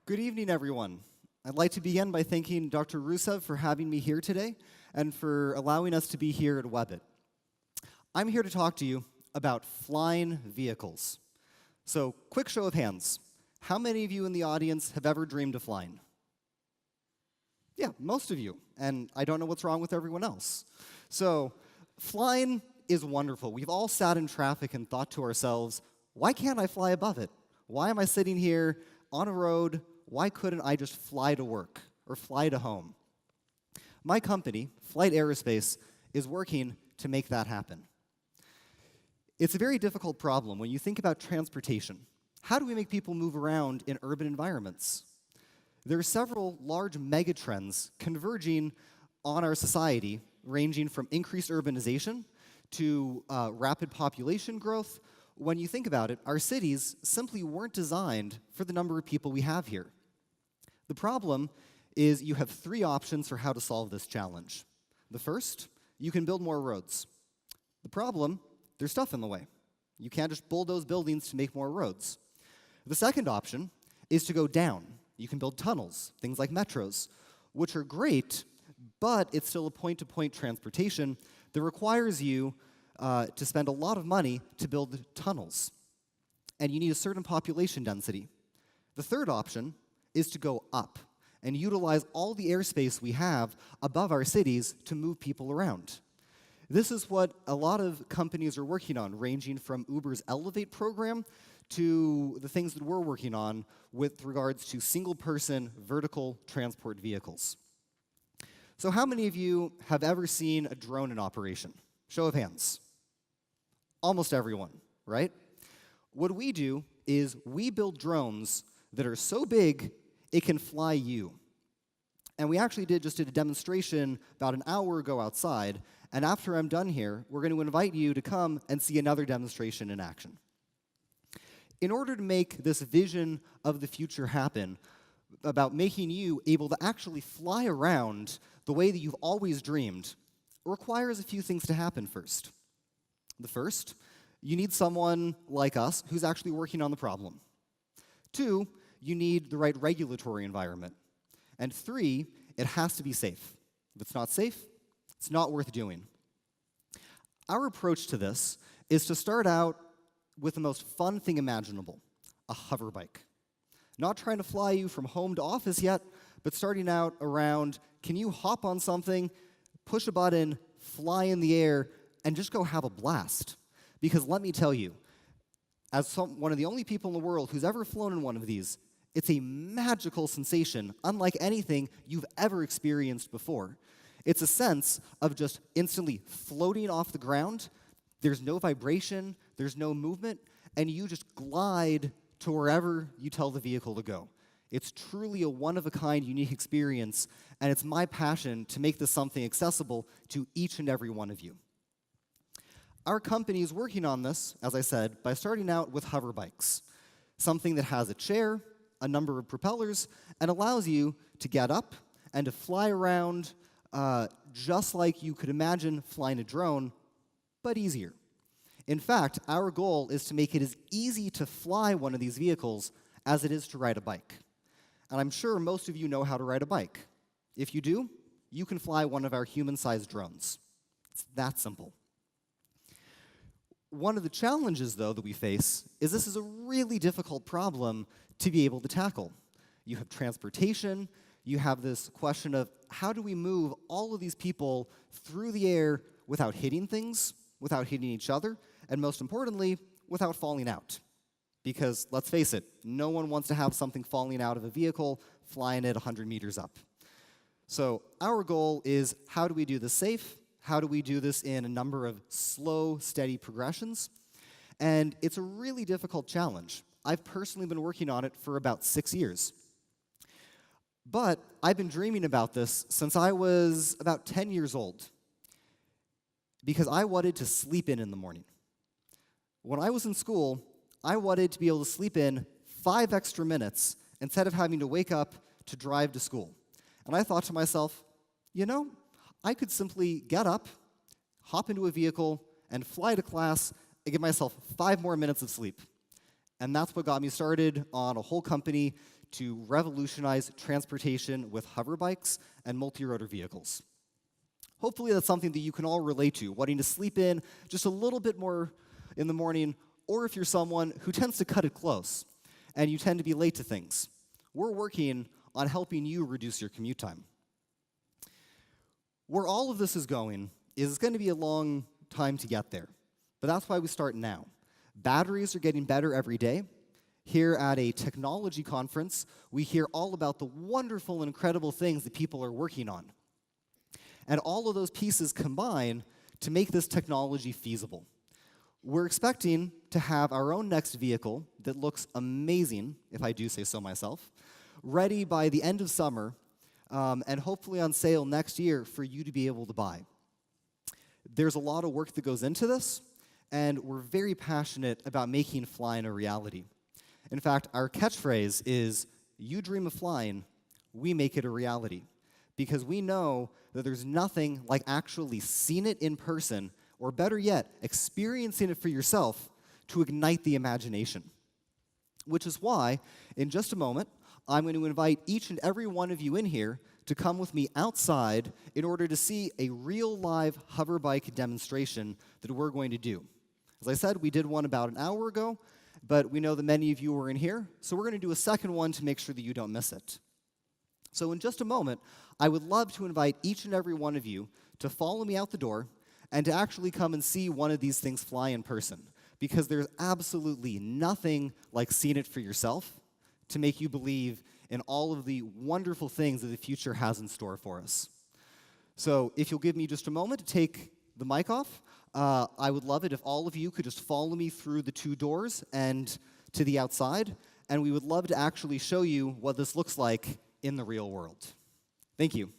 Good evening, everyone. I'd like to begin by thanking Dr. Rusev for having me here today and for allowing us to be here at Webit. I'm here to talk to you about flying vehicles. So, quick show of hands. How many of you in the audience have ever dreamed of flying? Yeah, most of you. And I don't know what's wrong with everyone else. So, flying is wonderful. We've all sat in traffic and thought to ourselves, why can't I fly above it? Why am I sitting here on a road? Why couldn't I just fly to work or fly to home? My company, Flyt Aerospace, is working to make that happen. It's a very difficult problem when you think about transportation. How do we make people move around in urban environments? There are several large megatrends converging on our society, ranging from increased urbanization to rapid population growth. When you think about it, our cities simply weren't designed for the number of people we have here. The problem is you have three options for how to solve this challenge. The first, you can build more roads. The problem, there's stuff in the way. You can't just bulldoze buildings to make more roads. The second option is to go down. You can build tunnels, things like metros, which are great, but it's still a point-to-point transportation that requires you to spend a lot of money to build tunnels. And you need a certain population density. The third option is to go up and utilize all the airspace we have above our cities to move people around. This is what a lot of companies are working on, ranging from Uber's Elevate program to the things that we're working on with regards to single-person vertical transport vehicles. So how many of you have ever seen a drone in operation? Show of hands. Almost everyone, right? What we do is we build drones that are so big it can fly you. And we actually just did a demonstration about an hour ago outside, and after I'm done here, we're going to invite you to come and see another demonstration in action. In order to make this vision of the future happen, about making you able to actually fly around the way that you've always dreamed, requires a few things to happen first. The first, you need someone like us who's actually working on the problem. Two, you need the right regulatory environment. And three, it has to be safe. If it's not safe, it's not worth doing. Our approach to this is to start out with the most fun thing imaginable, a hover bike. Not trying to fly you from home to office yet, but starting out around, can you hop on something, push a button, fly in the air, and just go have a blast? Because let me tell you, as one of the only people in the world who's ever flown in one of these, it's a magical sensation, unlike anything you've ever experienced before. It's a sense of just instantly floating off the ground. There's no vibration, there's no movement, and you just glide to wherever you tell the vehicle to go. It's truly a one-of-a-kind, unique experience, and it's my passion to make this something accessible to each and every one of you. Our company is working on this, as I said, by starting out with hover bikes, something that has a chair, a number of propellers, and allows you to get up and to fly around just like you could imagine flying a drone, but easier. In fact, our goal is to make it as easy to fly one of these vehicles as it is to ride a bike. And I'm sure most of you know how to ride a bike. If you do, you can fly one of our human-sized drones. It's that simple. One of the challenges, though, that we face is this is a really difficult problem to be able to tackle. You have transportation, you have this question of how do we move all of these people through the air without hitting things, without hitting each other, and most importantly, without falling out. Because, let's face it, no one wants to have something falling out of a vehicle flying at 100 meters up. So our goal is, how do we do this safe? How do we do this in a number of slow, steady progressions? And it's a really difficult challenge. I've personally been working on it for about 6 years. But I've been dreaming about this since I was about 10 years old, because I wanted to sleep in the morning. When I was in school, I wanted to be able to sleep in 5 extra minutes instead of having to wake up to drive to school. And I thought to myself, you know, I could simply get up, hop into a vehicle, and fly to class and give myself 5 more minutes of sleep. And that's what got me started on a whole company to revolutionize transportation with hover bikes and multi-rotor vehicles. Hopefully that's something that you can all relate to, wanting to sleep in just a little bit more in the morning, or if you're someone who tends to cut it close and you tend to be late to things. We're working on helping you reduce your commute time. Where all of this is going is going to be a long time to get there, but that's why we start now. Batteries are getting better every day. Here at a technology conference, we hear all about the wonderful and incredible things that people are working on. And all of those pieces combine to make this technology feasible. We're expecting to have our own next vehicle that looks amazing, if I do say so myself, ready by the end of summer, and hopefully on sale next year for you to be able to buy. There's a lot of work that goes into this, and we're very passionate about making flying a reality. In fact, our catchphrase is, "You dream of flying, we make it a reality." Because we know that there's nothing like actually seeing it in person, or better yet, experiencing it for yourself to ignite the imagination. Which is why, in just a moment, I'm going to invite each and every one of you in here to come with me outside in order to see a real live hover bike demonstration that we're going to do. As I said, we did one about an hour ago, but we know that many of you were in here, so we're going to do a second one to make sure that you don't miss it. So in just a moment, I would love to invite each and every one of you to follow me out the door and to actually come and see one of these things fly in person, because there's absolutely nothing like seeing it for yourself to make you believe in all of the wonderful things that the future has in store for us. So if you'll give me just a moment to take the mic off, I would love it if all of you could just follow me through the two doors and to the outside, and we would love to actually show you what this looks like in the real world. Thank you.